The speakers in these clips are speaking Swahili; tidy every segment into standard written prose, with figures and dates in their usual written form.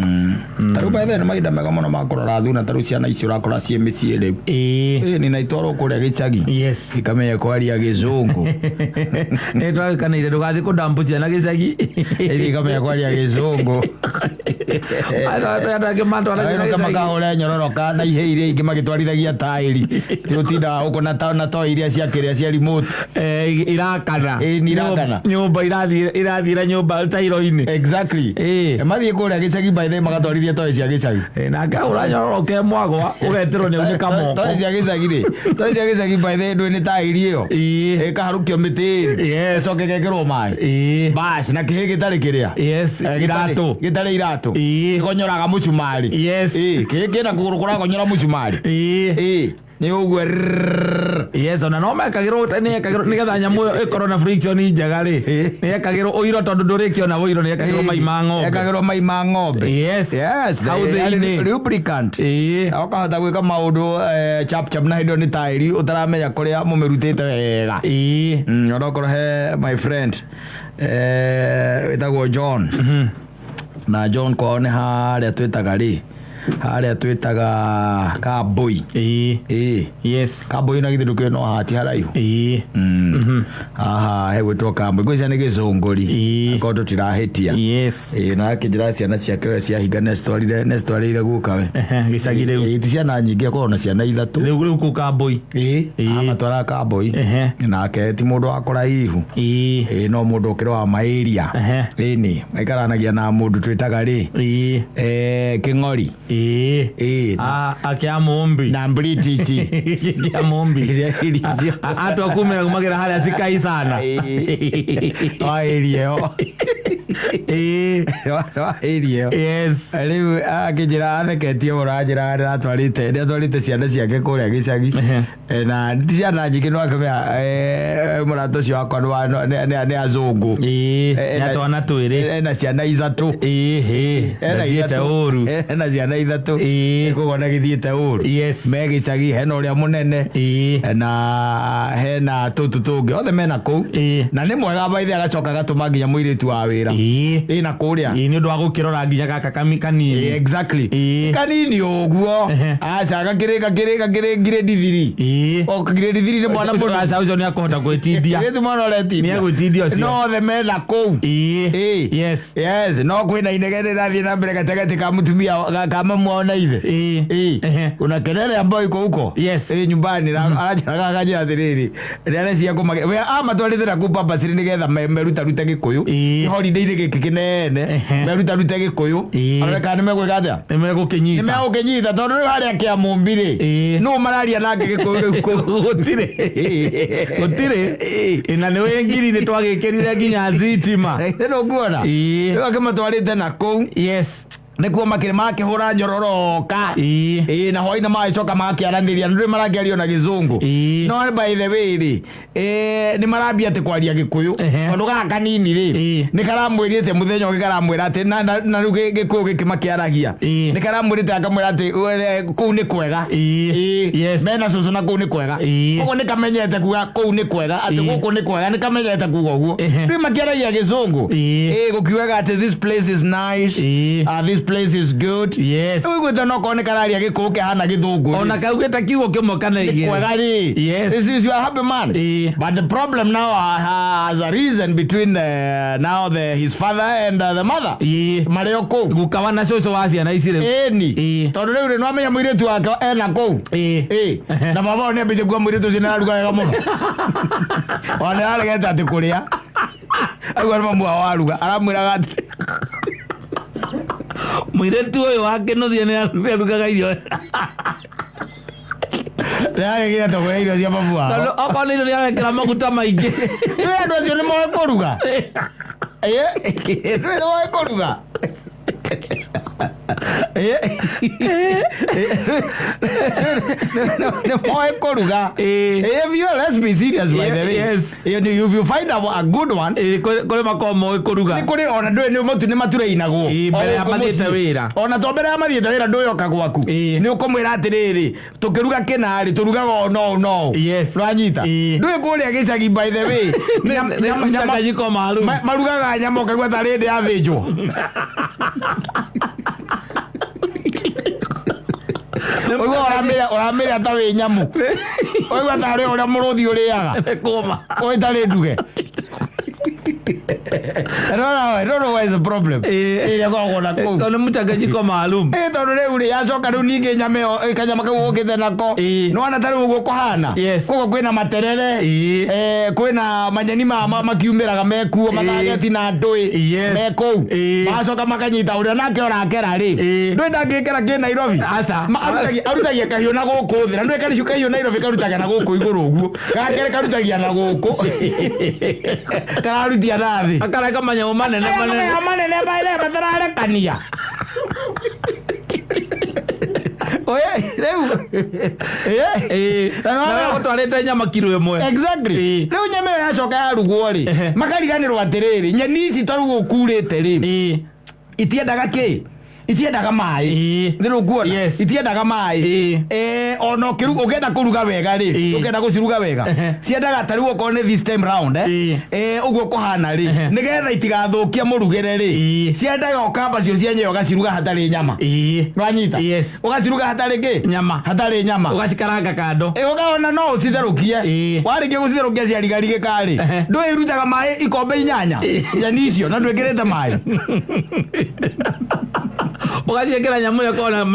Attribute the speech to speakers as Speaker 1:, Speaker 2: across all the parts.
Speaker 1: Taru by then maida mega muno makorora thuna taru ciana icio urakora cie micie riu ni na itoro kuria gicagi ikamenya kwaria gizungu
Speaker 2: ni twakana ire ndugathi kudampu ciana gicagi
Speaker 1: ikamenya kwaria gizungu
Speaker 2: Ada kemantwa na
Speaker 1: kama kahore nyororoka na ihe iria ingi magitwarithagia tairi tiutinda uko na to iria cia kiria cia remote
Speaker 2: irakana
Speaker 1: ni irakana
Speaker 2: nyumba irathira nyumba tairo-ini
Speaker 1: exactly mathie kuria gicagi by the magatwarithia to cia gicagi
Speaker 2: na kaura nyororoke mwagwa ugeterwo ni unika moko
Speaker 1: to cia gicagi ri to cia gicagi by the ndwe ni tairi iyo kaharukio mitiri coke gekerwo mai bas na kihe gitari kiria gitari iratu konyoraga mucumari kina kuguru kuragonyora mucumari ni ugwe
Speaker 2: ona no mekagirwo ni getha nyamu ikorwo na friction njega ri ni ekagirwo uiro tondu ndurikio na uiro ni ekagirwo mai ma ng'ombe
Speaker 1: how they lubricant akahota gwika maundu chap na hindo ni tairi utaramenya kuria mumirutite wega onokorwo he my friend witagwo John na John kwao ni haria twitaga Kaboi Kaboi na githiruke no hati haraihu he gwitwo Kaboi gwicana ni gicunguri ko tutirahitia na kinjira ciana ciake cia hinga nestwarire guka we
Speaker 2: gicagi riu
Speaker 1: ciana nyingi akorwo na ciana ithatu
Speaker 2: riu ku Kaboi
Speaker 1: amatwara Kaboi nake ti mundu akora ihu no mundu ukiro wa maeria ni aikaranagia na mundu twitaga King'ori
Speaker 2: akia mumbi
Speaker 1: na British
Speaker 2: kia mumbi atu akumera kumagira haria sikai sana
Speaker 1: Irio riu akijira atheketie urajira atwarite ciana ciake kuria gicagi na ciana nyingi no akamenya murato ucio wakwa ni azungu
Speaker 2: atwana twiri
Speaker 1: na ciana ithatu na ciana ithatu kugona githiite uru me gicagi hena uria munene na hena tutu tungi othe mena kuu na ni mwega baithe agacoka gatuma nginya muiritu wa wira na kuria
Speaker 2: ni ndu wa gukirora nginya gaka kanini
Speaker 1: exactly kanini uguo aca gakirika grade 3 o grade 3 ni mwana mundu
Speaker 2: aca ucio ni akohota gwitindia
Speaker 1: ni mwana ureti
Speaker 2: ni agwitindia ucio
Speaker 1: no the mena kuu yes no kwina inegene rathie na mbere gategete ka mutumia kama muona ithe una kelele ambayo iko huko nyumbani araja athiriri rĩrĩa cia kumagia we amatwarite na kupapa siri nigetha meruta gikuyu holiday ni giki kinene meruta gikuyu areka ni megwika atia
Speaker 2: ni
Speaker 1: megukinyita tondu ni haria kia mumbire no mararia nake gikuyu gutire
Speaker 2: ina ni wengiri ni twagikirire nginya zitima
Speaker 1: no kuona akamatwarite na kuu nikuo makire makihura njororoka na hoina magicoka makiaraniria ndu maragiario na gizungu no by the way ni marambia ati kwaria gikuyu tondu gaka nini ni karamwirite muthenya ugi karamwira ati na rugi gikuyu gikimakiaragia ni karamwirite akamwira ati kuu ni kwega mena cucu na kuu ni kwega koguo ni kamenyete kuga kuu ni kwega ati guku ni kwega ni kamenyete kuga uguo riu makiaragia gizungu gukiuga ati this place is nice this place is good gwita no kone kararia gikuke hana githungu
Speaker 2: ona kaugita kiugo kimwe kana igire
Speaker 1: kwegari this is your happy man but the problem now has a reason between his father and the mother mario ko
Speaker 2: gukawa na coco wa ciana icire
Speaker 1: ni tondu riu no amenya muiritu wake ena ko na baba ni ambije gwa muiritu cina aruga wega muno ona aregeta ati kuria agwa mamu awaruga aramwiraga ati
Speaker 2: muiretu uyu wake no thie ni arugaga irio
Speaker 1: Raya to irio cia mabua
Speaker 2: tondu okorwo irio niarekera maguta maingi
Speaker 1: andu acio ni moe kuruga ni moe kuruga Let's be serious by the way.
Speaker 2: Yes.
Speaker 1: If you find a good one,
Speaker 2: kore makomo kuruga.
Speaker 1: Ni kore ona ndu ni mutu ni mature inago.
Speaker 2: Mbere ya mathiete wira.
Speaker 1: Ona to mbere ya mathiete wira ndu yoka gwaku. Ni ukomwira atiriri tukiruga kinari turugaga no.
Speaker 2: Yes.
Speaker 1: Ranyita. Ndu kuria gicagi by the way.
Speaker 2: Nyama marugaga
Speaker 1: nyama kagwa tarinde ya thinjo. Oigo oramira tawe nyamu. Oigo tare ora muruthi uriaga.
Speaker 2: Koma.
Speaker 1: Oi tare nduge. No, why is the problem?
Speaker 2: Kono mchanganyiko maalum.
Speaker 1: Tondu riu ri yacoka riu ningi nyame kanyama kau ukite nako. No ana tari uguo kuhana. Koguo kwina materere. Kwina manyeni makiumiraga mekuo mathageti na ndui. Mekou. Macoka makanyita uria nake orakera ri. Ndui ndangikera ki Nairobi. Aca. Arutagia kahiu na guku thi. Na ndui karicu kahiu Nairobi karutagia na guku iguru uguo. Gakere karutagia na guku. Kararutia na thi.
Speaker 2: Akareka manyamu manene
Speaker 1: baile batararekania. Oye,
Speaker 2: na gutwarite nyama kilo imwe.
Speaker 1: Exactly. Riu nyama yacoka yarugwo ri makariganirwo atiriri nyeni ici tarugo kurite ri itiendaga ki itiendaga mai ndiru kuona itiendaga mai ono kiruga ukenda kuruga wega ri ukenda guciruga wega ciendaga tariwo ko ne this time round uguo kuhana ri nigetha itigathukia murugire ri ciendaga ukamba cio cienye ugaciruga hatari nyama nwanyita ugaciruga hatari ki hatari nyama
Speaker 2: ugacikaranga kando
Speaker 1: ugaona no ucitherukie warikia gucitherukia ciarigarige kari ndui irutaga mai ikombe 8 yani icio na ndwekirite mai
Speaker 2: ugaciekera nyamu yako na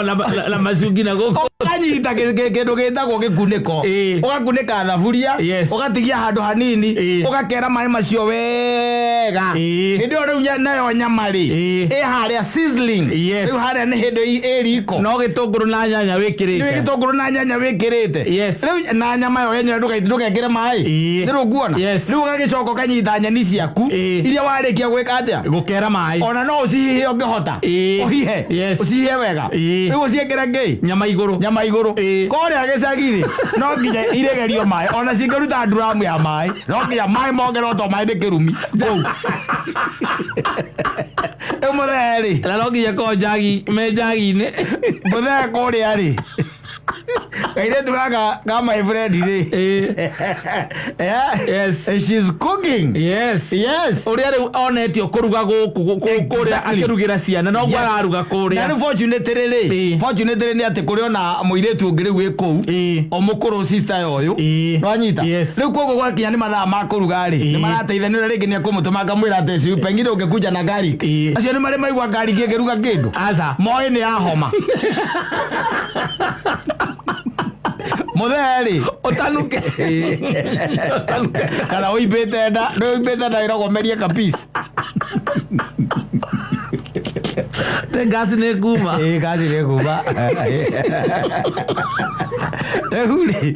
Speaker 2: macungi na guku
Speaker 1: ukanyita kindu gitagwo gikuniko ugakunika thaburia ugatigia handu hanini ugakera mai macio wega hindi riu nayo nyama ri haria sizzling riu haria ni hindi iriko
Speaker 2: no gitunguru na nyanya wikirite
Speaker 1: riu na nyama yo yenyewe ndugekire mai riu kuona riu ugagicoko kanyita nyeni ciaku iria warikia gwika atia
Speaker 2: gukera mai
Speaker 1: ona no ucihihe ungihota uhihe ucihihe wega riu uciekera ngi
Speaker 2: nyama iguru
Speaker 1: koria gicagiri no nginya iregerio mai ona cingeruta nduramu ya mai no nginya mai mongerwo to mai ndikirumi kou emureri
Speaker 2: la no nginya ko jagi me jagi-ini
Speaker 1: muthe koria ri kaire turaga kama my friend ri she's cooking
Speaker 2: uria riu onetio kuruga guku kuria akirugira ciana no gwa aruga kuria
Speaker 1: na fortunately ni ati kuri ona muiretu ngiri gwi kou o mukuru sister yoyu nwanyita riu kogo gwakinya ni mathaa ma kuruga ri ni marateithania ringi ni kumutuma kamwira ati si pengine ungekuja na garlic acio ni mari maigwa garlic ngiruga kindu moi ni ahoma mutheri
Speaker 2: utanuke
Speaker 1: kana uibete nda irogomerie kapisi
Speaker 2: te gasi ne kuma
Speaker 1: Reguli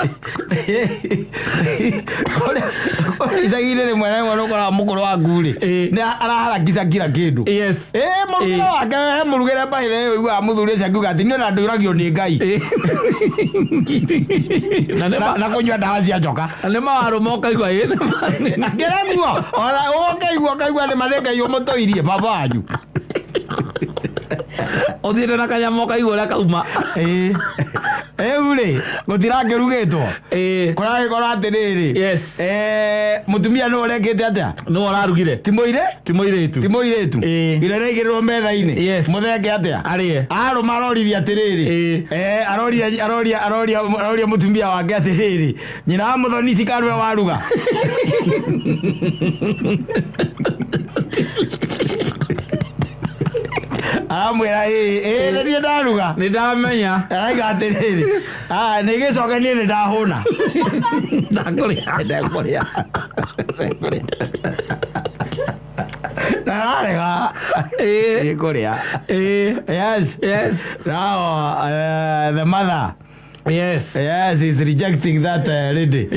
Speaker 1: izagire ni mwana mwana kwa mukuru wa nguri ni araharakisa kila kindu murugire wake murugire baile igwa muthuri cia nguga ati ni na nduragio ni Ngai na kunywa ndawa cia njoka
Speaker 2: ni mawaro moka igwa
Speaker 1: ngereguo ona kaigua ni marega yo Ùmatùirie baba wanyu
Speaker 2: othire na kanyamo kaigua la kauma
Speaker 1: uri gutirangerugitwo kuragikora atiriri mutumia no urekete atia
Speaker 2: no ararugire
Speaker 1: timoiretu ire regirirwo metha-ini muthenge atia aruma aroririe atiriri aroria mutumia wake atiriri nyina wa muthoni cikarwe waruga amwira ni ndaruga
Speaker 2: ni ndamenya
Speaker 1: aiga atiriri ni gicoke ni ndahuna
Speaker 2: ndakuria
Speaker 1: narega kuria yes now the mother is rejecting that lady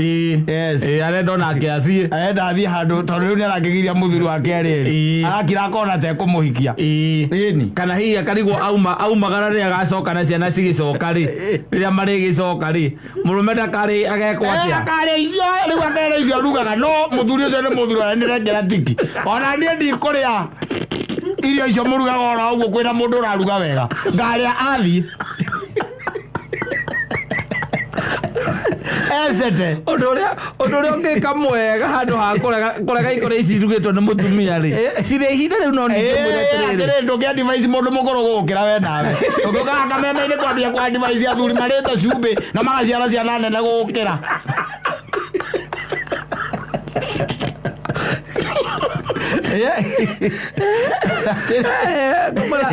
Speaker 2: arenda ona akiathie
Speaker 1: athie handu tondu riu ni arakigiria muthuri wake riri arakira kona te kumuhikia ini
Speaker 2: kana hihi akarigwo aumagara ri agacoka na ciana cigicoka ri riria marigicoka ri murume ndakari agekwo atia
Speaker 1: akari icio riu akere icio rugaga no muthuri ucio ni muthuri wa ndirengera tiki ona ni ndikuria irio icio murugaga ora uguo kwina mundu uraruga wega ngaria athie Wesete.
Speaker 2: Odoria ngeka mwega handu ha kurega ikore ici rugitwo ni mutumia ri. Cire ihinda riu no ninge mwira tiriri.
Speaker 1: Ndukia advice mundu mukoro gukira we nawe. Nduka kameme-ini kwambia kwa advice athuri marite cumbi na magaciara ciana nene gukira.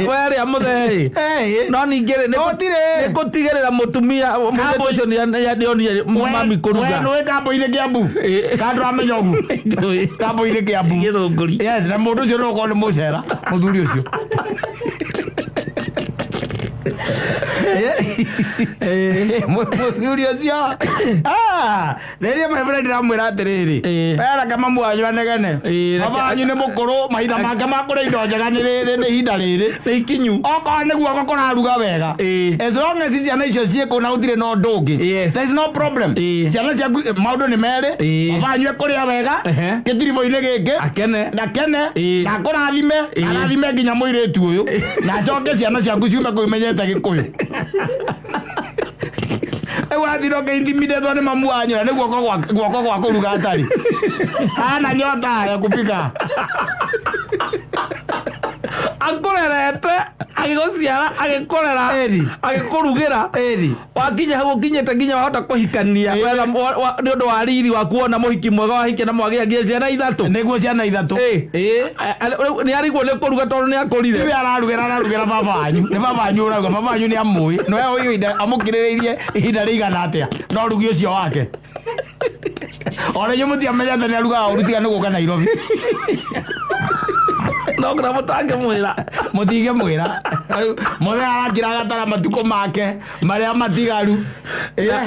Speaker 2: Wari amuthei no ningere nikutigirira mutumia muthito ni onire mami kuruga
Speaker 1: we kambo-ini Kiambu kandu amenya ugu kambo-ini Kiambu
Speaker 2: githunguri
Speaker 1: yes na mundu ucio no korwo ni mucera muthuri ucio muthuri ucio riria my friend ramwira atiriri wera kama mwanyu anegene baba wanyu ni mukuru mahinda make ma kuria indo njega ni ihinda riri
Speaker 2: ni ikinyu
Speaker 1: okorwo ni guoko kuraruga wega as long as ciana icio ciĩkũu na gũtirĩ na ũndũ ũngĩ there is no problem ciana ciaku maũndũ nĩ merĩ baba wanyu ekũrĩa wega gĩtiribũ-inĩ gĩkĩ akene na kũrathime arathime nginya mũirĩtu ũyũ na acoke ciana ciaku ciume kũu imenyete Gĩkũyũ wathiro ngĩintimidatwo nĩ mamu wanyu na nĩ guoko gwa kũruga atarĩ ana nyota ya kupika akurerete agiguciara agikurera agikurugira wakinya hau ukinyete nginya wahota kuhikania wega ni undu wa riri wa kuona muhiki mwega wahike na mwagia ciana ithatu niguo ciana ithatu ni arigwo ni kuruga tondu ni akurire iwe ararugira baba wanyu ni baba wanyu urauga baba wanyu ni amui no we uyu ida amukiriririe ihinda rigana atia no rugi ucio wake ora yo mutiamenyete ni aruga urutiga ni guka Nairobi no gra mutange mwira mutige mwira mwe arakira gatara matuko make maria matigaru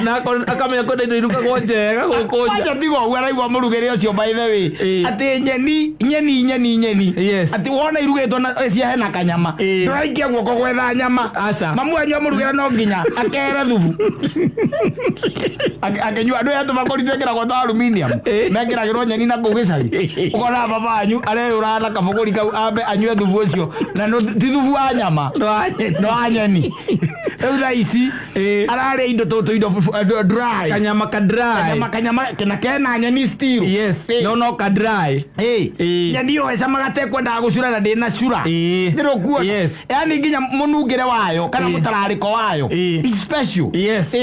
Speaker 1: na akamenya ko ndio iruka gonjega gukunja acha tigo waraigwa murugere ucio by the way ati nyeni ati wona irugitwo na cia hena kanyama nduraikia guoko gwetha nyama mamu anyu murugera no nginya akere thubu akenyua ndu yatu makori twekera gwa aluminium mekiragirwo nyeni na kugicari ukona baba anyu areura na kabogori kau ambe anywe thubu ucio na ti thubu wa nyama no anyeni Eura ici arare indo to indo dry kanyama ka dry kanyama kena nyeni still yes no ka dry nyeni yo esa magate kwenda gucura na ndina cura ndiro kuo yani nginya munungire wayo kana mutarariko wayo is special yes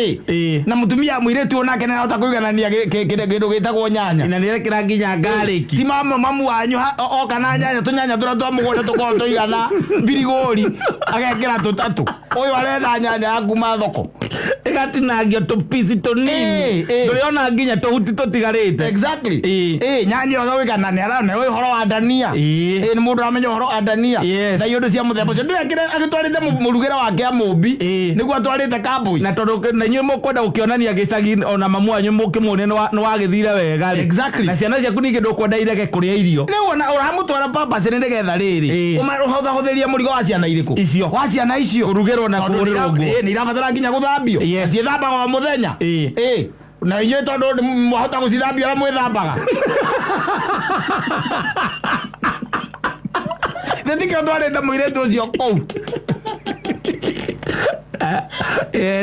Speaker 1: na mutumia mwiritu onake na hota kuiganania kindu gitagwo nyanya na nirekira nginya garlic ti mamu wanyu okana nyanya tunyanya tura twa mugunda tukorwo tuigana birigori agekira tutatu uyu arenda nyanya yaku mathoko igatinagio tupisi tunini nduriona nginya tuhuti tutigarite exactly nyanya yo wigana ni arana uyu horo wa dania ni mundu amenya horo wa dania na yondu cia muthemba cio ndwekire agitwarite murugera wake amumbi niguo atwarite kambui na tondu na nyuo mukwenda ukionania gicagi ona mamu wanyu mukimone no wagithire wega exactly na ciana ciaku ningi ndukwenda irege kuria irio riu ona uramutwara papa cene ndegetha riri huthiria murigo wa ciana iriku icio wa ciana icio kurugerwo na kurirwo ni irabatara nginya guthambio ciethambaga o muthenya na inyuĩ tondu mwahota gucithambia ra mwithambaga thitikio twarite muiritu ucio kuu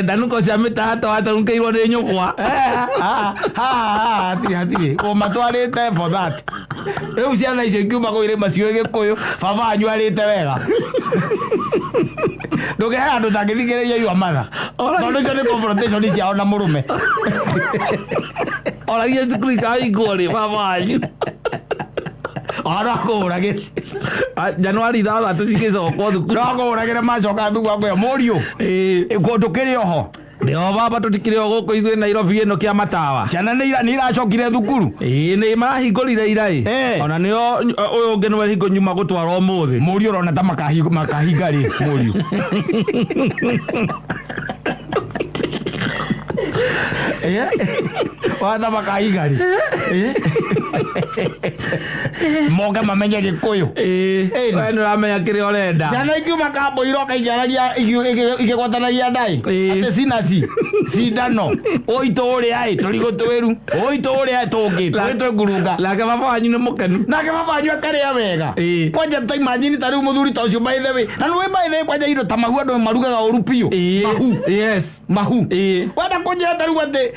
Speaker 1: danuko cia mitato atarunkeirwo ni Njung'wa atiri o matwarite for that riu ciana icio kiuma gå irä macio Gĩkũyũ baba wanyu arĩte wega ndũgehe andũ tangĩthikĩrĩria iua matha tondũ icio nĩ confrontation ciao na mũrũme oragia cukuru ikahingwo rĩ baba wanyu ora kũũragĩre Januari 3 cigĩcokwo thukuru no kũũragĩre macoka thukuru akwĩra mũriũ ndũkĩrĩ oho ndio baba tutikire guko ithuĩ Nairobi ĩno kĩa matawa ciana nĩ iracokire thukuru nĩ marahingũrire ira ona nĩo ũyũ ũngĩ nĩwe hingo nyuma gũtwara ũmũthĩ mũriũ ũrona ta makahinga rĩ mũriũ watha makahinga rĩ moga mamenye Gĩkũyũ we nĩ ũramenya kĩrĩa ũrenda ciana ikiuma kambo iroka igĩgwatanagia ndai atĩ cinaci cindano ũitũ ũrĩa tũrigũ twĩru ũitũ ũrĩa tũngĩ twĩngurunga nake baba wanyu nĩ mũkenu nake baba wanyu akarĩa wega kwanja ta imagine ta rĩu mũthuri ta ũcio by the way na nĩ by the way kwanja indo ta mahu andũ marugaga ũru piũ mahu wenda kunjira taru ate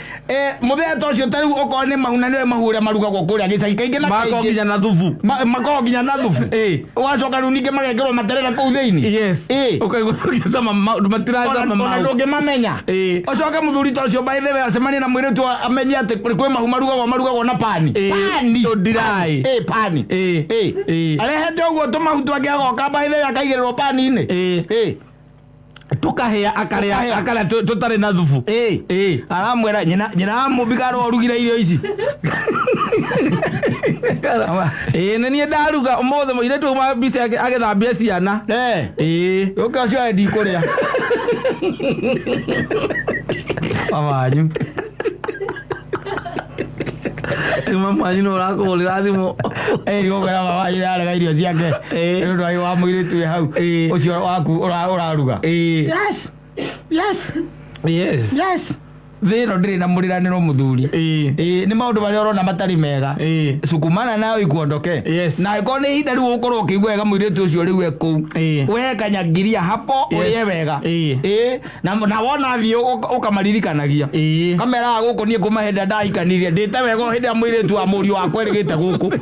Speaker 1: muthea tocio taru okone mahuna niwe mahure maruga gokuria gicagi kaingi na kaingi
Speaker 2: makoginya na thubu
Speaker 1: makoginya na thubu wacoka riu ninge magekerwo materera kuu thiini
Speaker 2: yes ukaigua matiraza
Speaker 1: ona ndungi mamenya ucoke muthuri tocio by the way acemania na mwiritu amenye ati kwi mahu marugagwo na pani
Speaker 2: ndirai
Speaker 1: pani arehete uguo tumahu twake agoka by the way akaigirirwo pani-ini
Speaker 2: tukahea akaria tutari na thubu
Speaker 1: aramwira nyina mubigaro orugire irio ici
Speaker 2: nenie ndaruga umothe muiretu mabisi agethambia ciana
Speaker 1: uka cio ndi kuria
Speaker 2: amanyu mwanyu no rakuhurira thimu
Speaker 1: gukira baba arega irio ciake ndu ayo wa muiritu hau ucio waku uraruga yes thino ndiri na muriraniro muthuri ni maundu bari orona matari mega sukumana nayo ikuondoke na ko ni hinda riu ukorwo ukigwa wega muiritu ucio riu eku we kanyagiria hapo urie wega na wona thio ukamaririkanagia kamera guku nie kumahenda ndaikanirie ndite wega hindi ya muiritu wa murio wakwa erigite guku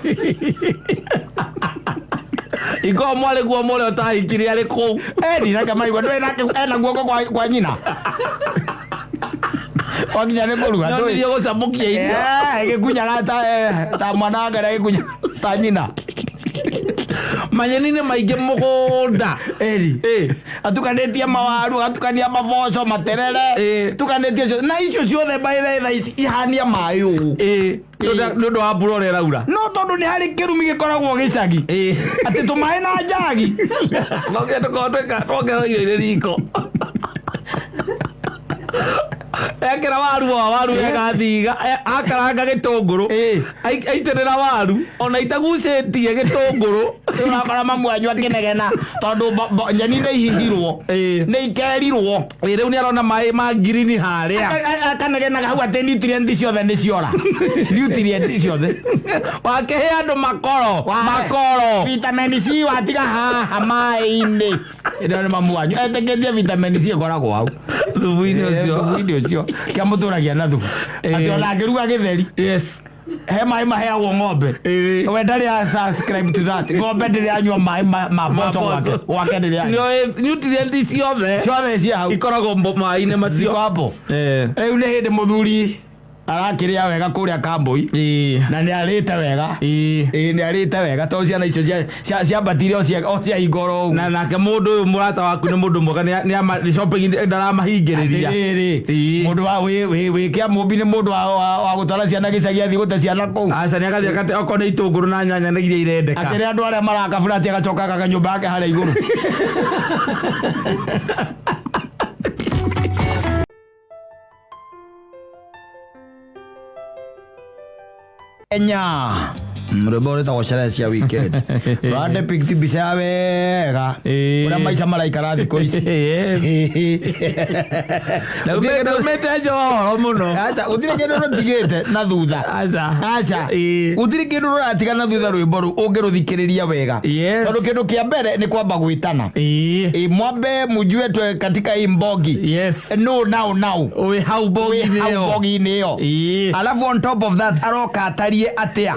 Speaker 2: iko mwale guo mole otahikiri ari ku
Speaker 1: ndina kama igwa ndo ena guoko kwa nyina wakinya ne kuruga
Speaker 2: no ndio gocamukia irio
Speaker 1: gikunya ta mwana ngara gikunya ta nyina
Speaker 2: manyeni ni maingi mugunda
Speaker 1: atukanetie mawaru atukania maboco materere tukanetie na icio ciothe baitha ici ihania mayu
Speaker 2: ndu wa mbura ria raura
Speaker 1: no tondu ni hari kirumi gikoragwo gicagi ati tumae na njagi
Speaker 2: no ke twongera irio riko ekera waru egathiga akaranga gitunguru aiterera waru ona itagucetie gitunguru
Speaker 1: urakora mamwanyu akinegena tondu nyeni ni ihihirwo ni ikerirwo
Speaker 2: riu ni arona mai ma green haria
Speaker 1: akanegena hau ati nutrient ciothe ni ciora nutrient ciothe
Speaker 2: wakehe andu makoro
Speaker 1: vitamin C watiga haha mai-ini ndio ni mamwanyu eteketie vitamin C koragwo hau thubu-ini ucio kia muturagia na thubu ati ona ngiruga githeri he mai maheagwo ng'ombe we ndari subscribe to that ng'ombe ndiri anyua mai maboco gwake ndiri anyua
Speaker 2: nutrient ciothe
Speaker 1: cia hau
Speaker 2: ikoragwo mai-ini macio
Speaker 1: hapo riu ni hindi muthuri arakiria wega kuria kambui na ni arite wega ni arite wega to ciana icio cia batire o cia igoro
Speaker 2: na nake mundu uyu murata waku ni mundu mwega ni shopping ndaramahingiriria
Speaker 1: mundu wa we kia mumbi ni mundu wa gutwara ciana gicagi athi gute ciana kuu
Speaker 2: aca ni akathi akate oko ni itunguru na nyanya ni iria irendeka
Speaker 1: atiri andu aria marakabura ati agacoka kanyumba yake haria iguru Kenya mrebo reta washere cia weekend rande pikti bisa wega ura maisha malaika thiko ici
Speaker 2: na umete jo muno
Speaker 1: acha utire kindu rutigite na thutha acha utire kindu ratiga na thutha rwimbo ru ungiruthikiriria wega tondu kindu kia mbere ni kwamba gwitana mwambe mujue twe katika hii mbogi no now
Speaker 2: we how bogi
Speaker 1: niyo alafu on top of that aroka atarie atia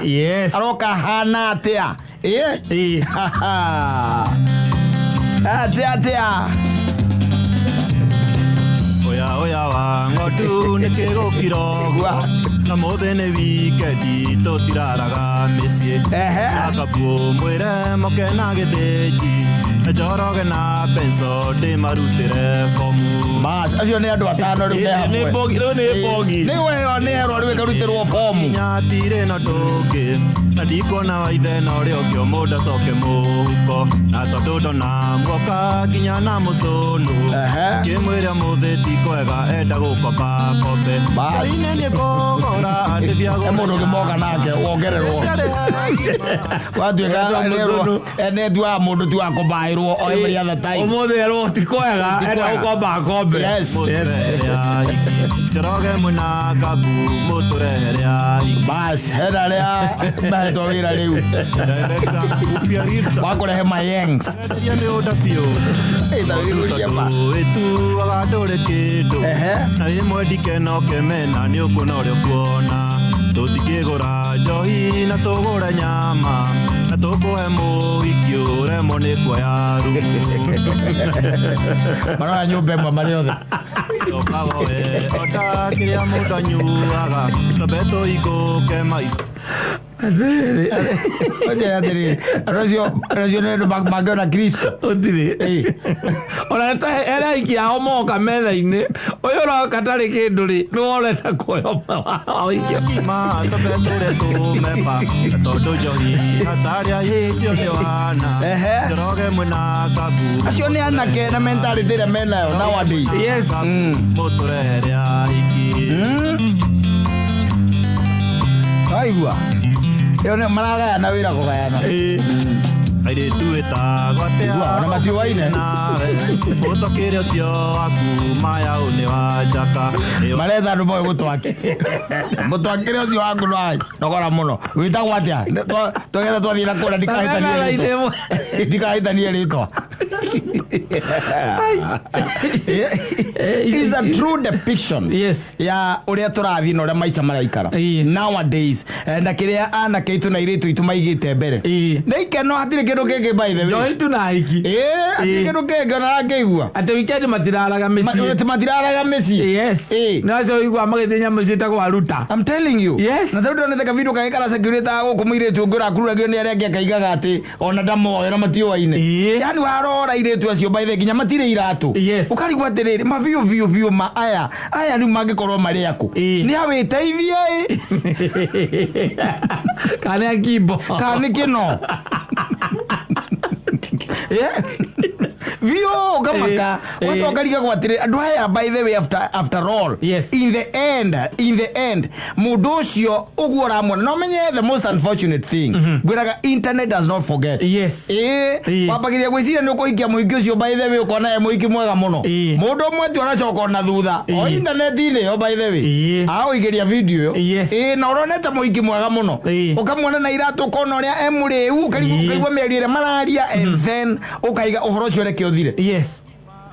Speaker 1: aroka hana atia atia
Speaker 3: oya wa ngotu nikigukirogwa na muthene wikendi tutiraraga micie akapuo mwire mokena githiji Njoroge na benzo de marutire fomu
Speaker 1: mas acio ni andu atano riu
Speaker 2: ni bogi
Speaker 1: ni weyo ni ero riu karutirwo fomu
Speaker 3: nyatire no ndugi na ndikona waithe no rio kio mundu acoke muhuko na tondu ndona muoka nginya na mucunu kimwira muthi ti kwega enda gukomba kombe ine ni kogora ndibia
Speaker 1: mundu ngimoka nake wongererwo watuika ene dua mundu tu akomba every other time.
Speaker 2: Omo de ro ti kwega enda gukomba kombe.
Speaker 1: Yes.
Speaker 3: Njoroge mwina Ngabu mutureherea
Speaker 1: bas hera ria bahetwo wira riu
Speaker 3: director upiarita
Speaker 1: wakurehe mayengs
Speaker 3: yende odafio etu agadore kindu na imwe ndikeno kemena ni ukuna uria kuona tutikigura njohi na tugura nyama na tukuhe muhiki uremwo ni kuoya rumu
Speaker 1: marora nyumba imwe marĩ othe
Speaker 3: okagoe ota kiria mũndũ anyuaga tũmbe tũikũke maica
Speaker 1: oye atĩrĩrĩ rũcio nĩ andũ mangĩona Kristo
Speaker 2: ũtirĩ ona era ikiao moka metha-inĩ ũyũ ũroka tarĩ kĩndũ rĩ nĩ woreta kuoya
Speaker 3: ma tũmbe tũrĩa tũmemba tondũ njohi hatarĩa icio nĩ wana Njoroge mwĩna Ngabu
Speaker 1: acio nĩ anake na mentality ĩrĩa menayo nowadays
Speaker 2: yes
Speaker 3: mũtũrehere aiki
Speaker 1: aigua ĩyo nĩ maragayana wĩra kũgayana
Speaker 3: airĩtu ĩtagwo atea
Speaker 1: ona matiũwaine
Speaker 3: ũtokĩre ũcio waku mayaũ nĩ wa njaka
Speaker 1: maretha andũ moĩ gũtwaki mũtwakĩre ũcio waku nogora mũno wĩtagwo atĩa tũgetha twathiĩ na kũra ndikahĩtanie rĩtwa is a true depiction ya ũrĩa tũrathiĩ na ũrĩa maica maraikara nowadays na kĩrĩa anake itũ na airĩtu itũ maigĩte mbere nĩ ikeno hatirĩ kĩndũ kĩngĩ by the way
Speaker 2: njohi na aiki
Speaker 1: hatirĩ kĩndũ kĩngĩ ona rakĩigua
Speaker 2: atĩ wikendi matiraraga mĩciĩ
Speaker 1: matiraraga mĩciĩ
Speaker 2: nacio igua magĩthiĩ nyamũ ciĩtagwo aruta
Speaker 1: I'm telling you na sasa ndonete ka video kagĩkara security gũkũ mũirĩtu ũngĩ ũrakuragio nĩ arĩa angĩ akaigaga atĩ ona ndamoyo na matiũwaine yani warora airĩtu acio by the way nginya matirĩ iratũ ũkarigwo atĩrĩrĩ mabiũ ma aya rĩu mangĩkorwo marĩ aku nĩ awĩteithie
Speaker 2: kana akimbo
Speaker 1: kana kĩno vio kamaka wacokaria gwatire andũ aya by the way after all in the end mũndũ ũcio ũguo ũramwona no menye the most unfortunate thing gwĩraga internet does not forget wambagiria gwĩciria nĩ ũkũhikia mũhiki ũcio by the way ũkona mũhiki mwega mũno mũndũ ũmwe ti ũracoka na thutha o internet-inĩ yo by the way agũikĩria video ĩyo na ũronete mũhiki mwega mũno ũkamwona na iratũ ũkona ũrĩa emũrĩu ũkaigua mĩario ĩrĩa mararia and then ũkaiga ũhoro ũcio reke ũthire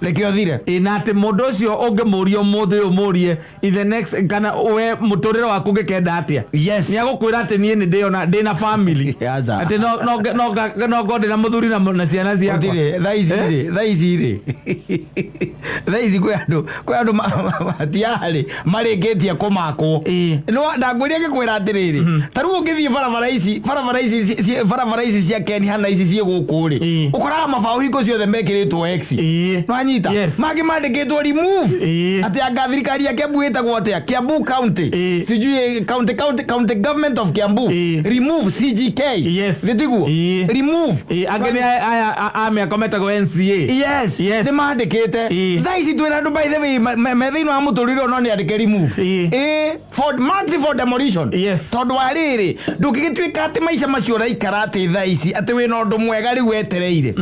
Speaker 1: reke ũthire
Speaker 2: na atĩ mũndũ ũcio ũngĩmũria ũmũthĩ ũmũrie in the next kana we mũtũrĩre waku ũngĩkenda atĩa nĩ agũkwĩra atĩ niĩ nĩ ndĩna family atĩ no ngorwo ndĩna mũthuri na ciana ciakwa
Speaker 1: thaa ici kwĩ andũ matiarĩ marĩkĩtie kũmakwo ndangwĩria ngĩkwĩra atĩrĩrĩ ta rĩu ũngĩthiĩ barabara ici cia Kenya hana ici ciĩ gũkũ rĩ ũkoraga mabaũ hingo ciothe mekĩrĩtwo X nwanyita mangĩ mandĩkĩtwo remove atĩ anga thirikari ya Kiambu ĩtagwo atĩa Kiambu County sijui county government of Kiambu remove CGK gĩtiguo remove
Speaker 2: angĩ nĩ aya mĩako metagwo NCA
Speaker 1: nĩ mandĩkĩte thaa ici twĩna andũ by the way me thĩinĩ wa mũtũrĩre no nĩ andĩke remove monthly for demolition tondũ wa rĩrĩ ndũngĩgĩtuĩka atĩ maica macio ũraikara atĩ thaa ici atĩ wĩna ũndũ mwega rĩu wetereire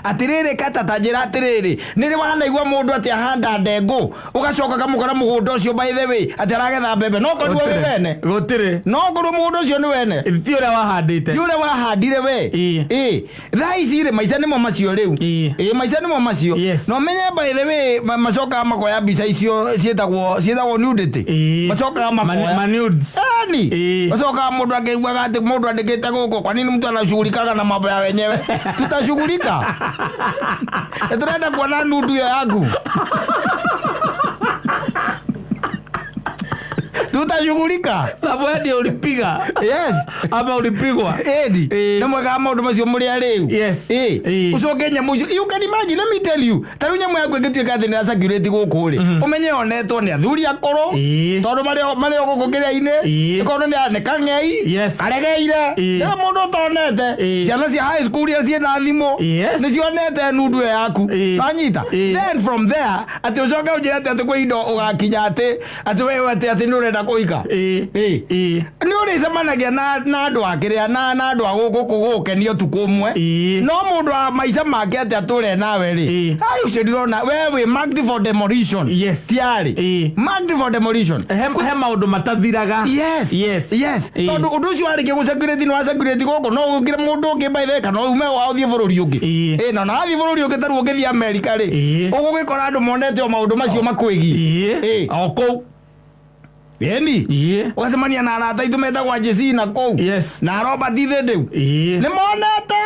Speaker 1: atĩrĩrĩ Kata ta njĩra atĩrĩrĩ nĩrĩ wanaigua mũndũ atĩ ahanda ndengũ ũgacoka kamũkora mũgũnda ũcio by the way atĩ aragetha mbembe no korwo wĩ wene
Speaker 2: gũtirĩ
Speaker 1: no korwo mũgũnda ũcio nĩ wene
Speaker 2: ti ũrĩa wahandĩte
Speaker 1: ti ũrĩa wahandire we thaa ici rĩ maica nĩmo macio rĩu maica nĩmo macio no menye by the way macokaga makoya mbica icio ciĩtagwo nudity macokaga makoya nudes macokaga mũndũ akĩiguaga atĩ mũndũ andĩkĩte gũkũ kwa nini mtu anashughulikaga na mambo ya wenyewe tutashughulika turenda kuona nudu yaku tutashughulika
Speaker 2: sababu hadi ulipiga ama ulipigwa
Speaker 1: na mwega maundu macio mũrĩa rĩu ucoke nyamũ icio you can imagine let me tell you tarũ nyamũ yaku ĩngĩtuĩka atĩ nĩ security gũkũ rĩ ũmenye onetwo nĩ athuri akoro tondũ marĩ gũkũ kĩrĩa-inĩ ĩkorwo nĩ kang'ei aregeire na mũndũ ũtonete ciana cia high school iria ciĩna thimũ nĩ cionete nudu yaku wanyita then from there atĩ ũcoke ũnjĩre atĩ kwĩ indo ũgakinya atĩ we atĩ nĩ ũrenda kwenda kuika ni uri semanagia na andu akiria na andu agugukenio tukumwe no mundu wa maica make ati ature nawe ri ai ucio ndirona we marked for demolition tiari marked for demolition
Speaker 2: he maundu matathiraga
Speaker 1: yes tondu undu ucio arike gucekiriti ni wacekiriti goko no ugire mundu ungi baithe kana ume wa uthie bururi ungi na na athie bururi ungi taru ugithie America ri ugugikora andu monete o maundu macio makwigi
Speaker 2: oko
Speaker 1: Yendi wasemania na arata itu metagwa Jesse na kou na Robert Ithende ni monete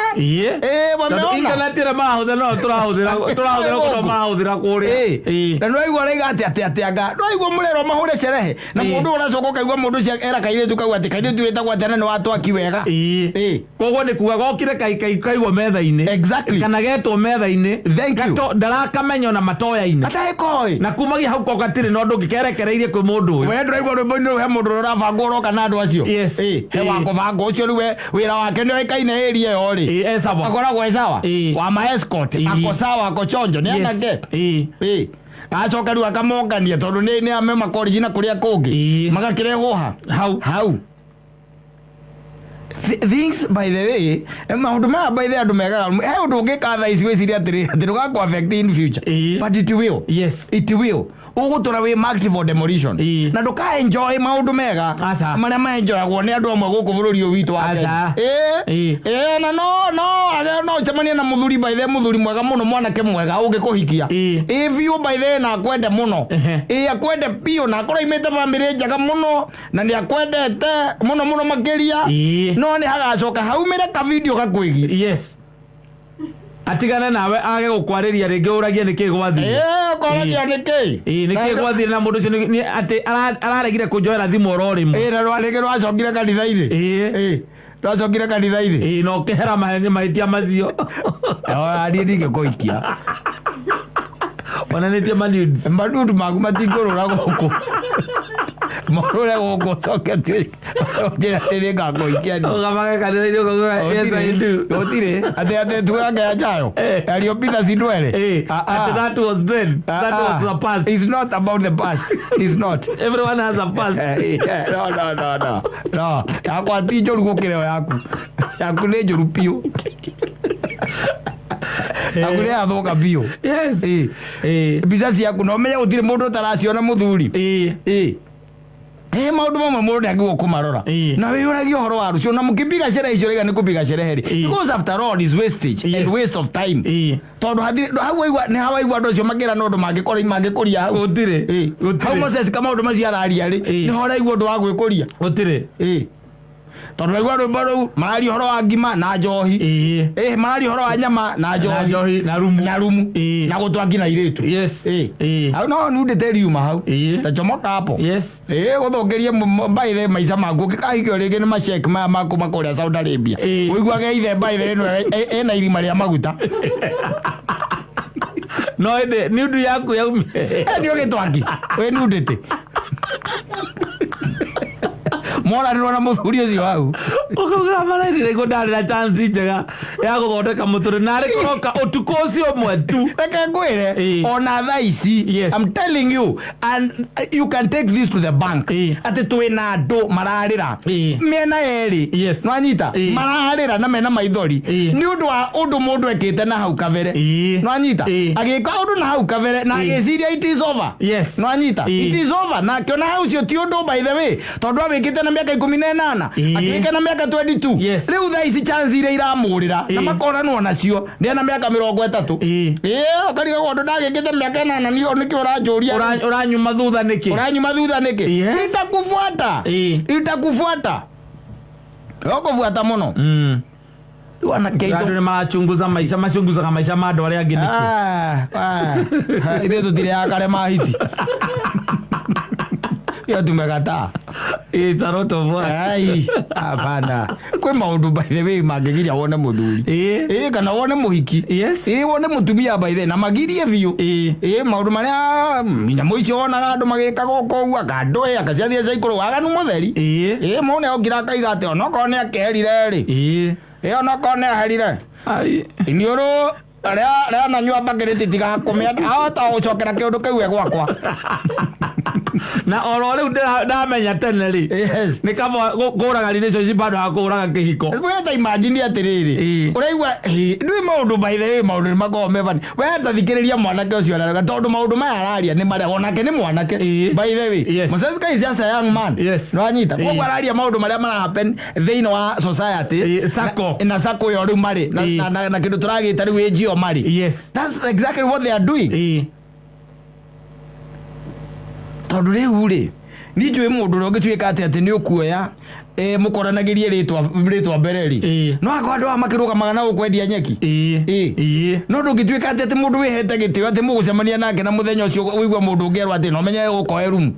Speaker 1: wameona
Speaker 2: internet ira mahuthe no turahudira ko mahudira kuri
Speaker 1: na no igwa rega ati anga no igwa murero mahure cerehe na mundu uracoka kaigwa mundu cia era kaire kau ati kaire tu wetagwa tena ni watu akiwega
Speaker 2: koguo ni kuga gokire kaigwa metha-ini kana getwo metha-ini gato ndarakamenyo na matoya-ini
Speaker 1: ataekoi
Speaker 2: na kumagia hau ko gatire no ndungikerekereirie kwi mundu uyu
Speaker 1: igwa rwimbo he mundu urabanga uroka na andu acio he wakubanga ucio riwe wira wake ni oikaine area yo ri akoragwo sawa wa ma escort ako sawa ako chonjo ni anake acoka riu akamongania tondu ni ame makorigina kuria kungi magakirehwo hau things by the way maundu ma by the andu megaga he undu ungikatha ici wiciria atiri ndugakwa affect in future but it will it will ugutura we marked for demolition na nduka enjoy maundu mega maria ma enjoyagwo ni andu amwe guku bururi uyu witu wa na no chamania na muthuri by the muthuri mwega muno mwanake mwega ungikuhikia view by the na akwende muno akwende pio na akora imete family njaga muno na ni akwendete muno makiria no ni hagacoka haumire ka video gakwigi
Speaker 2: atigana nawe age gukwariria ringi uragia niki gwathire
Speaker 1: kwaragia niki
Speaker 2: niki gwathire na mundu ucio ni ati araregire kunjoera thimu ororimwe
Speaker 1: na rwarege rwacokire kanitha-ini rwacokire kanitha-ini
Speaker 2: no kehera mahitia macio
Speaker 1: ari ndingikuikia
Speaker 2: onanitie manudes
Speaker 1: maku matingurura guku morore guku coke tira tiri ngakuikia ni
Speaker 2: ugamage kanitha-ini ukagura yes I do
Speaker 1: otire ate tuage ajayo Irio Peter Sidwele
Speaker 2: that was then that was the past.
Speaker 1: It's not about the past. It's not.
Speaker 2: Everyone has a past.
Speaker 1: No yakwa ti njoru gukire yaku ni njoru piu akure athoka bio bizazi yaku no menya gutire mundu utaraciona muthuri maundu mamwe mundu ngigo kumarora na we uragia horo wa rucio na mukipiga sherehe icio rega ni kupiga sherehe because after all is wastage and waste of time tondu hau igwa ni hawa igwa ndocio magira no ndo mangikuria hau
Speaker 2: gutire
Speaker 1: hau Moses kama undu maciararia ri ni hora igwa ndu wa gwikuria
Speaker 2: gutire
Speaker 1: tondu igwa rwimbo ruu marari horo wa ngima na njohi marari horo wa nyama na njohi
Speaker 2: na rumu
Speaker 1: na gutwa ngina iritu hau no ni ndete riuma hau ta chomoka hapo guthokerie mbaithe maica maku ngikahikio ringi ni macek maya maku makuria Saudi Arabia uiguage ithe mbaithe ino ena irima ria maguta
Speaker 2: no ende nudu yaku yaumi
Speaker 1: ni ugitwangi we nudete mora ni wana muthuri ucio wau
Speaker 2: ukauga mararire ndarira chance njega ya guthondeka muturi na ri kuroka utuko ucio mwe tu
Speaker 1: reke ngwire ona thaa ici I'm telling you and you can take this to the bank ati twina andu mararira miena eri nwanyita mararira na mena maithori ni undu wa undu mundu ekite na hau kabere nwanyita agika undu na hau kabere na agiciria it is over nwanyita it is over na kiona hau cio ti undu by the way tondu abikite na miaka 18 akika na miaka 22 riu thaa ici chance ira iramurira na makoranwo nacio ndi na miaka 30 okariga gondu ndagikite miaka 8 nio niki uranjuria
Speaker 2: uranyuma thutha niki
Speaker 1: itakufuata ukufuata muno wana
Speaker 2: keito ni machunguza maisha ma andu aria angi
Speaker 1: niki ithe tutire akare mahiti yo tumegata
Speaker 2: taroto bwa
Speaker 1: hapana kwe maundu by the way magigiria wone muthuri kana wone muhiki wone mutumia by the na magirie biu maundu maria nyamu icio wona andu magika goko akandoe akaciathie caikuru waganu mutheri mone ogira kaiga ate onoko ne akerire ri onoko ne aherire iniuru ria na nyua bagiriti tiga kumia ata ucokera kiundu kiu gwakwa
Speaker 2: na oro riu ndamenya tene ri ni kama kuraga relationship bado akuraga kihiko
Speaker 1: weta imagine atiriri uraigwa ndui maundu by the way maundu ni magome bani weta thikiriria mwanake ucio araga tondu maundu maya araria ni maria onake ni mwanake by the way Musesika is just a young man no anyita kwa araria maundu maria mara happen thĩinĩ wa society
Speaker 2: sako
Speaker 1: na sako yo riu mari na kindu turagita riu ejio mari that's exactly what they are doing tondu riu ri ni njui mundu ro gituika ati ni ukuoya mukoranagirie ritwa bereri no akwando amakiruga magana ukwendia nyeki no ndungituika ati mundu wihete gitio ati mugucemania nake na muthenya ucio wigwa mundu ngerwa ati no menye ukoe room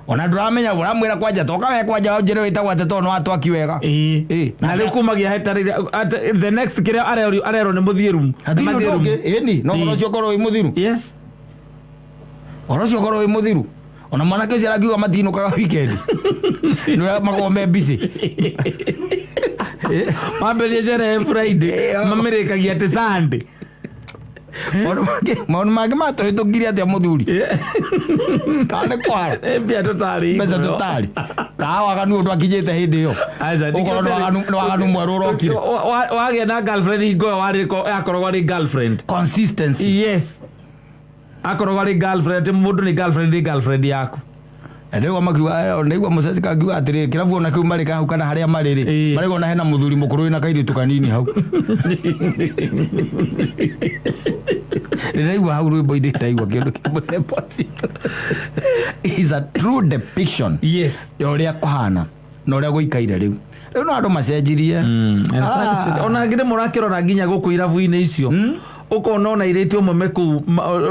Speaker 1: ona nduramenya uramwira kwanja toka we kwanja njire witagwo ati to no atwaki wega
Speaker 2: na riu kumagia hetarire the next kiria arero ni muthiru
Speaker 1: ni no orocio korwo wi muthiru orocio korwo wi muthiru ona mwanake ucio arakiuga matinukaga weekend no magome busy
Speaker 2: mamberie jere Friday mamirikagia ati Sunday
Speaker 1: maundu mangĩ matũhĩtũkire atĩa mũthuri kana kwara
Speaker 2: mbia tutari
Speaker 1: mbeca tutari waganu ũndũ akinyĩte hĩndĩ ĩyo ũkorwo waganu mwerũ ũrokire
Speaker 2: wagĩa na girlfriend hingo yakoragwo arĩ girlfriend
Speaker 1: consistency
Speaker 2: akoragwo arĩ girlfriend mũndũ nĩ girlfriend yaku
Speaker 1: ndio makiuga nĩigua Musesika akiuga atĩrĩ kĩrabu ona kĩu marĩ hau kana harĩa marĩ rĩ marĩ ona hena mũthuri mũkũrũ na kairitu kanini hau nĩigua hau rwĩmbo inde taigua kĩndũ kĩmũtembo is a true depiction ya ũrĩa kũhana na ũrĩa gũikaire rĩu no andũ macenjirie
Speaker 2: ona ngire mũrakĩrora nginya gũkũ irabu-inĩ icio ukona ona iretu umwe meku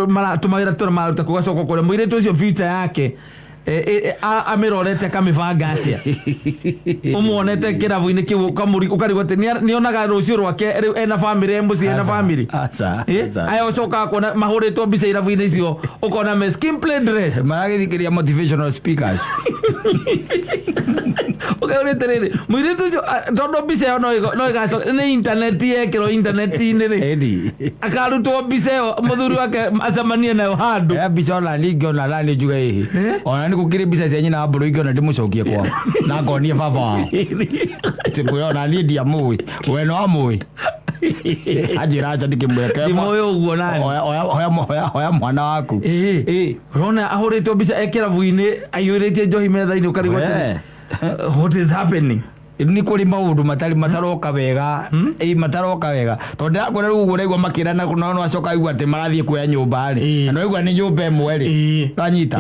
Speaker 2: maratumagira tora maruta kugacoka kure muiretu ucio future yake amirorete kamibanga atia umuonete kiravu-ini kiu kamuri ukarigwa ati nionaga rucio rwake riu ena family embuci ena family ayo coka kuona mahuritwo mbica iravu-ini icio ukona me skin play dress
Speaker 1: maragithikiria motivational speakers
Speaker 2: ukaurite riri muiretu ucio tondu mbica yo no igacoka ni internet yekiro internet-ini ri akarutwo mbica yo muthuri wake acemanie nayo handu
Speaker 1: mbica ona ningiona lani njuga ihi ona ni kukire mbica cia nyina mburu ingiona ndimucokie kwa na ngonie baba wao timuona ni ndia mui we no amui ajira acha ndikimweka
Speaker 2: ndimoyo uguo nani
Speaker 1: oya mwana waku
Speaker 2: rona ahuritwo mbica ekiravu-ini aiyuritie njohi metha-ini ukarigwa what is happening
Speaker 1: ni kuri maundu mataroka wega mataroka wega tondu akore rugo regwa makira na no acoka igwa ati marathie kuya nyumba ri no igwa ni nyumba imwe ri ranyita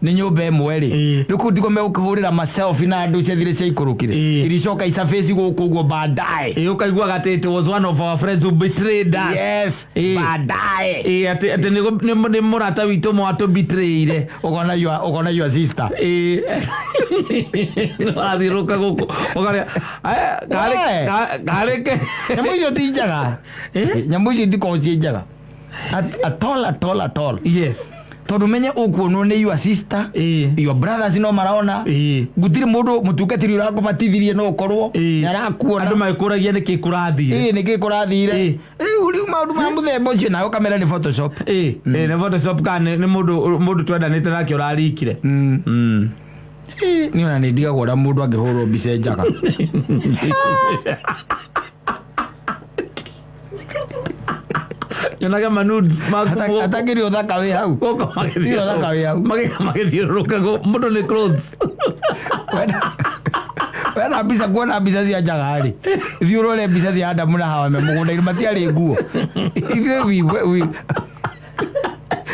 Speaker 1: ni nyumba imwe ri riku ndiko me ukihurira myself na andu cethire cia ikurukire iricoka isaface guku guo baadaye
Speaker 2: ukaigwa gati it was one of our friends who betrayed us
Speaker 1: baadaye
Speaker 2: ati ni murata witu mwatu betrayire
Speaker 1: ukona your sister
Speaker 2: athiruka guku gareke
Speaker 1: nyamu icio ti njaga nyamu icio ndiko ci njaga atol tondu menye ukuonwo ni your sister your brothers no marona gutiri mundu mutungatiri urakubatithirie no ukorwo arakuona
Speaker 2: andu magikuragia niki kurathire
Speaker 1: niki kurathire riu maundu ma muthemba ucio nayo kamera ni photoshop
Speaker 2: ni photoshop kana ni mundu twendanite nake urarikire
Speaker 1: ni ona ni ndigagwo ũrĩa mũndũ angĩhũrwo mbica njaga
Speaker 2: nyonaga manudes
Speaker 1: atakĩrĩ ũthaka wĩ hau
Speaker 2: magĩthiũrũrũkaga mũndũ nĩ clothes
Speaker 1: wena mbica kuona mbica cia njaga rĩ thiũrũre mbica cia Adamu na Hawa me mũgũnda-inĩ matiarĩ nguo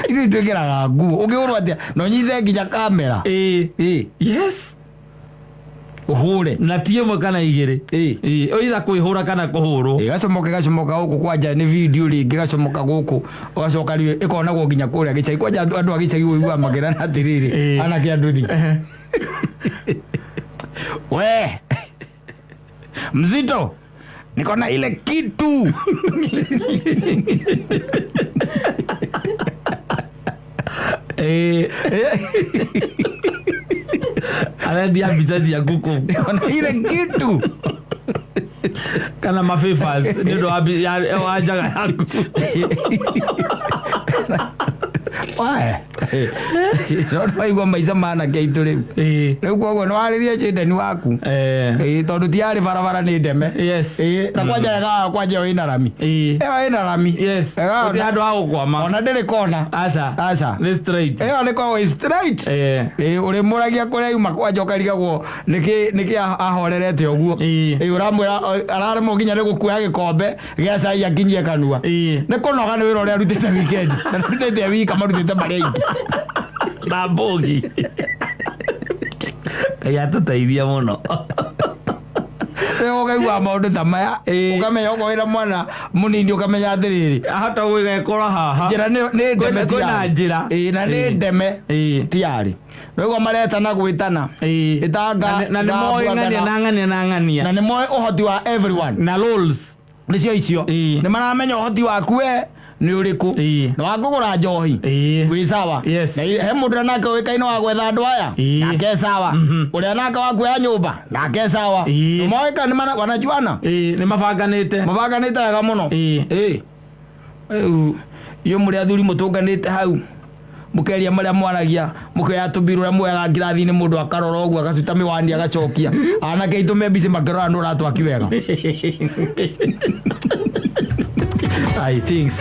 Speaker 1: ithuĩ twĩkĩraga nguo ũngĩhũrwo atĩa no nyithe nginya kamera uhure
Speaker 2: na tie mwe kana igire oitha kwihura kana kuhurwo
Speaker 1: gacomoka guku kwanja ni video ringi gacomoka guku ugacoka riwe ikonagwo nginya kuria gicagi kwanja andu agicagi uigua magera na tiriri ana kia nduthi we mzito niko na ile kitu
Speaker 2: anadia bizazi ya kuku
Speaker 1: na ile kitu
Speaker 2: kana mafefas ndio wajaga yako
Speaker 1: no igwa maica mana keitu riu riu koguo no aririe chindeni waku tondu tiari barabara ni ndeme na kwanja wina rami ina rami
Speaker 2: andu agukwama
Speaker 1: ona ndiri kona
Speaker 2: aca ni straight
Speaker 1: ni kwa straight uri muragia kuria yuma kwanja ukarigagwo niki ahorerete uguo uramwira araremo nginya ni gukuya gikombe gia cai akinyie kanua ni kunoga ni wira uria arutite weekend na rutite wika marutite maria ingi
Speaker 2: na mbogi ya tutaithia muno
Speaker 1: ukaigua maundu ta maya ukamenya ukoira mwana munini ukamenya atiriri
Speaker 2: ahota gwigekora haha
Speaker 1: njira ni ndeme
Speaker 2: kwina njira
Speaker 1: na ni ndeme tiari Rego maretana gwitana itanga
Speaker 2: na ni moyo ngania
Speaker 1: na ni moyo uhoti wa everyone
Speaker 2: na rules
Speaker 1: nicio icio ni maramenya uhoti waku we ni uriku no wakugura njohi wi sawa he mundu nake wikaino wa gwetha andu aya nake sawa uria nake wakuya nyumba nake sawa moika ni wanajuana
Speaker 2: ni mabanganite
Speaker 1: wega muno iyo muri athuri mutunganite hau mukeria maria mwaragia mukeya tubirura mwega ngirathi ni mundu akarora ogu agatuta miwani agacokia anake itume bisi makerora ndu ratwaki wega I think